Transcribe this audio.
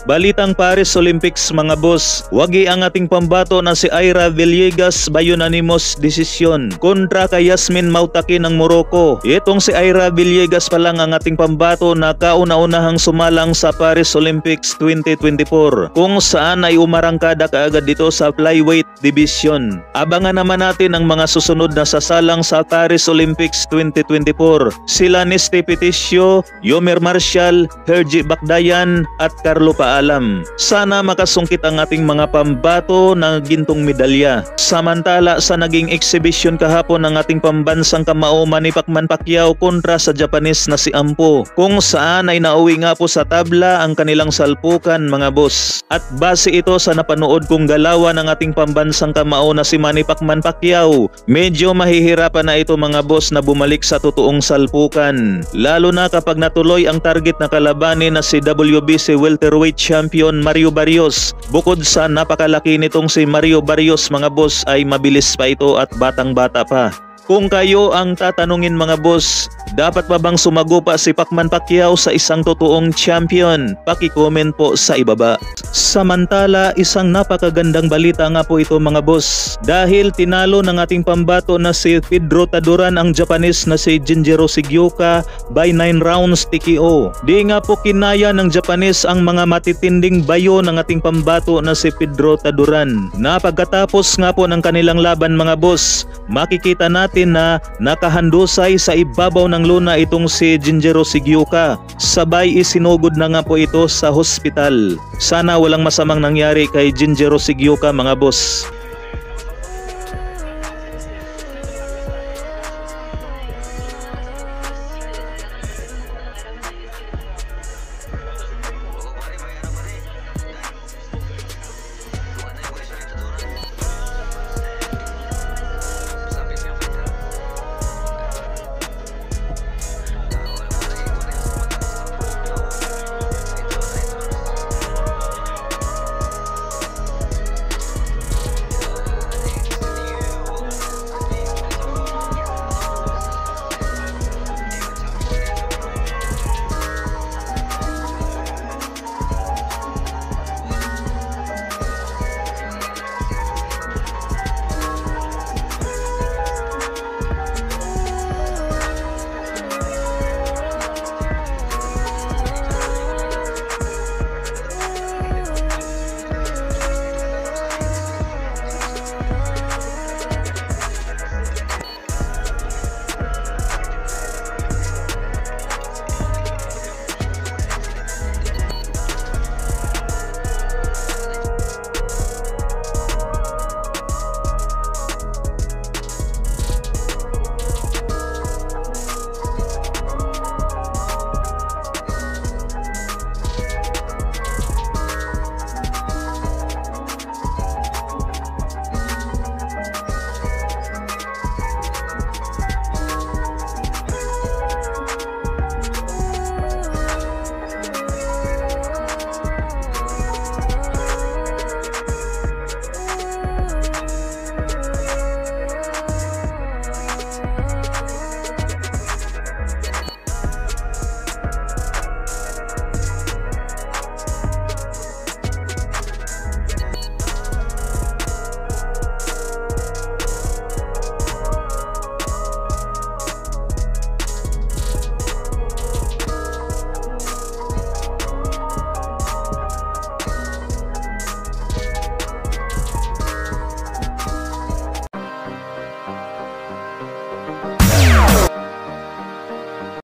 Balitang Paris Olympics mga boss, wagi ang ating pambato na si Ira Villegas by unanimous decision kontra kay Yasmin Mautakin ng Morocco. Itong si Ira Villegas pa lang ang ating pambato na kauna-unahang sumalang sa Paris Olympics 2024 kung saan ay umarangkada kaagad dito sa flyweight division. Abangan naman natin ang mga susunod na sasalang sa Paris Olympics 2024. Sila Nesty Peticio, Yomer Marshall, Herji Bakdayan at Carlo Paalam. Sana makasungkit ang ating mga pambato ng gintong medalya. Samantala sa naging exhibition kahapon ng ating pambansang kamao Manny Pacquiao kontra sa Japanese na si Ampo, kung saan ay nauwi nga po sa tabla ang kanilang salpukan mga boss. At base ito sa napanood kong galawan ng ating pambansang kamao na si Manny Pacquiao, medyo mahihirapan na ito mga boss na bumalik sa totoong salpukan. Lalo na kapag natuloy ang target na kalabanin na si WBC welterweight champion Mario Barrios. Bukod sa napakalaki nitong si Mario Barrios mga boss ay mabilis pa ito at batang-bata pa. Kung kayo ang tatanungin mga boss, dapat ba bang sumagupa si Pacquiao sa isang totoong champion? Paki-comment po sa ibaba. Samantala, isang napakagandang balita nga po ito mga boss. Dahil tinalo ng ating pambato na si Pedro Taduran ang Japanese na si Jinjiro Sugioka by 9 rounds TKO. Di nga po kinaya ng Japanese ang mga matitinding bayo ng ating pambato na si Pedro Taduran. Pagkatapos nga po ng kanilang laban mga boss, makikita natin na nakahandusay sa ibabaw ng luna itong si Jinjiro Sugioka. Sabay isinugod na nga po ito sa hospital. Sana walang masamang nangyari kay Jinjiro Sugioka mga boss.